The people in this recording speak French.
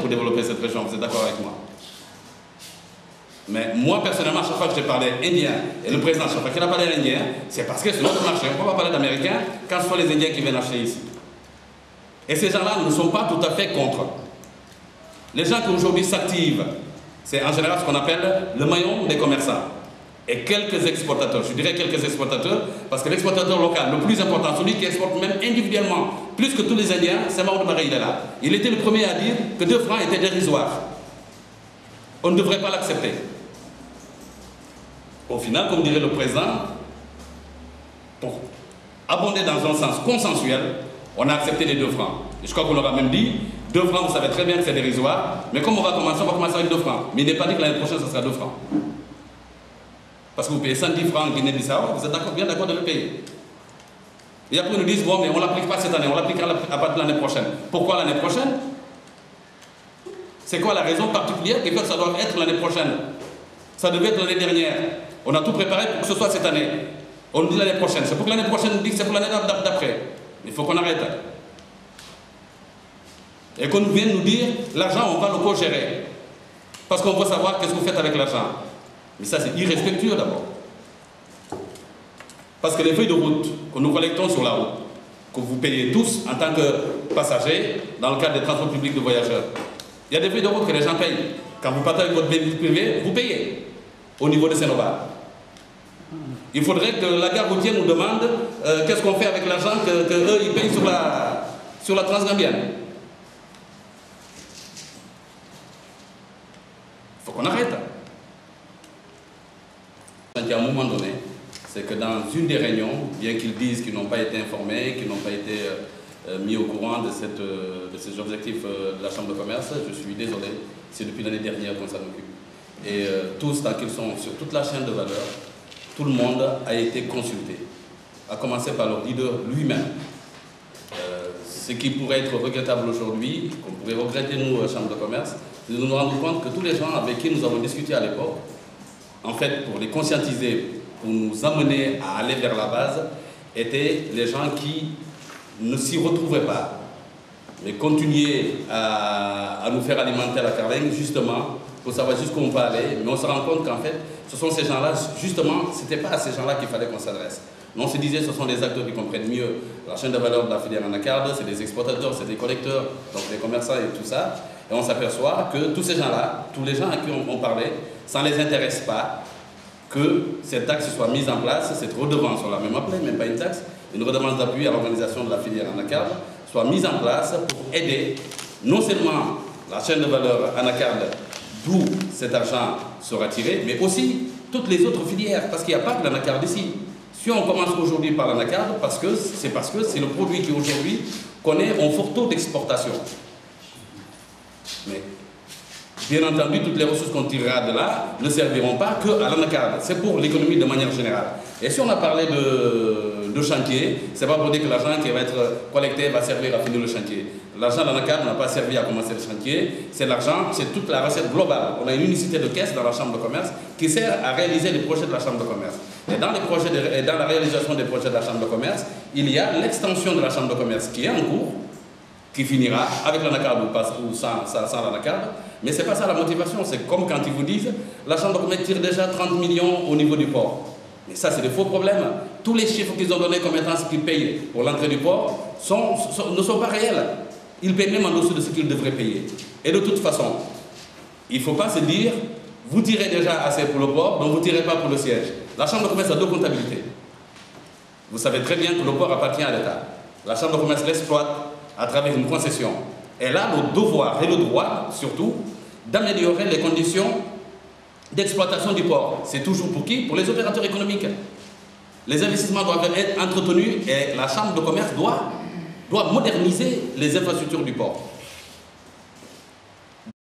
pour développer cette région, vous êtes d'accord avec moi? Mais moi, personnellement, à chaque fois que je parlais indien, et le président, à chaque fois qu'il a parlé indien, c'est parce que c'est notre marché. On ne peut pas parler d'américains quand ce sont les Indiens qui viennent acheter ici. Et ces gens-là ne sont pas tout à fait contre. Les gens qui aujourd'hui s'activent, c'est en général ce qu'on appelle le maillon des commerçants. Et quelques exportateurs, je dirais quelques exportateurs, parce que l'exportateur local, le plus important, celui qui exporte même individuellement, plus que tous les Indiens, c'est Maodo Baré, il est là. Il était le premier à dire que 2 francs étaient dérisoires. On ne devrait pas l'accepter. Au final, comme dirait le président, pour abonder dans un sens consensuel, on a accepté les 2 francs. Et je crois qu'on aura même dit, 2 francs, vous savez très bien que c'est dérisoire, mais comme on va commencer avec 2 francs. Mais il n'est pas dit que l'année prochaine, ce sera 2 francs. Parce que vous payez 110 francs en Guinée-Bissau, vous êtes bien d'accord de le payer. Et après, ils nous disent, bon, mais on ne l'applique pas cette année, on l'appliquera à partir de l'année prochaine. Pourquoi l'année prochaine? C'est quoi la raison particulière qui fait que ça doit être l'année prochaine? Ça devait être l'année dernière. On a tout préparé pour que ce soit cette année. On nous dit l'année prochaine. C'est pour que l'année prochaine, on dit que c'est pour l'année d'après. Il faut qu'on arrête. Et qu'on vienne nous dire, l'argent, on va le co-gérer. Parce qu'on veut savoir qu'est-ce que vous faites avec l'argent. Mais ça, c'est irrespectueux d'abord. Parce que les feuilles de route que nous collectons sur la route, que vous payez tous en tant que passagers, dans le cadre des transports publics de voyageurs, il y a des feuilles de route que les gens payent. Quand vous partez avec votre véhicule privé, vous payez au niveau de Sénobar. Il faudrait que la gare routière nous demande qu'est-ce qu'on fait avec l'argent qu'eux, ils payent sur la Transgambienne. Il faut qu'on arrête. À un moment donné, c'est que dans une des réunions, bien qu'ils disent qu'ils n'ont pas été informés, qu'ils n'ont pas été mis au courant de ces objectifs de la Chambre de commerce, je suis désolé, c'est depuis l'année dernière qu'on s'en occupe. Et tous, tant qu'ils sont sur toute la chaîne de valeur, tout le monde a été consulté, à commencer par leur leader lui-même. Ce qui pourrait être regrettable aujourd'hui, qu'on pourrait regretter nous, Chambre de commerce, c'est de nous rendre compte que tous les gens avec qui nous avons discuté à l'époque, en fait, pour les conscientiser, pour nous amener à aller vers la base, étaient les gens qui ne s'y retrouvaient pas, mais continuaient à nous faire alimenter la carlingue, justement, pour savoir jusqu'où on peut aller. Mais on se rend compte qu'en fait, ce sont ces gens-là, justement, ce n'était pas à ces gens-là qu'il fallait qu'on s'adresse. Mais on se disait, ce sont des acteurs qui comprennent mieux la chaîne de valeur de la filière anacarde, c'est des exportateurs, c'est des collecteurs, donc des commerçants et tout ça. Et on s'aperçoit que tous ces gens-là, tous les gens à qui on parlait, ça ne les intéresse pas que cette taxe soit mise en place, cette redevance, on l'a même appelée, même pas une taxe, une redevance d'appui à l'organisation de la filière anacarde, soit mise en place pour aider non seulement la chaîne de valeur anacarde, d'où cet argent sera tiré, mais aussi toutes les autres filières, parce qu'il n'y a pas que l'anacarde ici. Si on commence aujourd'hui par l'anacarde, c'est parce que c'est le produit qui aujourd'hui connaît un fort taux d'exportation. Mais bien entendu, toutes les ressources qu'on tirera de là ne serviront pas que à l'anacarde. C'est pour l'économie de manière générale. Et si on a parlé de chantier, c'est pas pour dire que l'argent qui va être collecté va servir à finir le chantier. L'argent de l'anacarde n'a pas servi à commencer le chantier. C'est l'argent, c'est toute la recette globale. On a une unicité de caisse dans la Chambre de commerce qui sert à réaliser les projets de la Chambre de commerce. Et dans la réalisation des projets de la Chambre de commerce, il y a l'extension de la Chambre de commerce qui est en cours, qui finira avec l'anacarde ou sans l'anacarde. Mais ce n'est pas ça la motivation. C'est comme quand ils vous disent la Chambre de commerce tire déjà 30 millions au niveau du port. Mais ça, c'est des faux problèmes. Tous les chiffres qu'ils ont donnés comme étant ce qu'ils payent pour l'entrée du port ne sont pas réels. Ils payent même en dessous de ce qu'ils devraient payer. Et de toute façon, il ne faut pas se dire vous tirez déjà assez pour le port, donc vous ne tirez pas pour le siège. La Chambre de commerce a 2 comptabilités. Vous savez très bien que le port appartient à l'État. La Chambre de commerce l'exploite à travers une concession. Elle a le devoir et le droit, surtout, d'améliorer les conditions d'exploitation du port. C'est toujours pour qui? Pour les opérateurs économiques. Les investissements doivent être entretenus et la Chambre de commerce doit moderniser les infrastructures du port.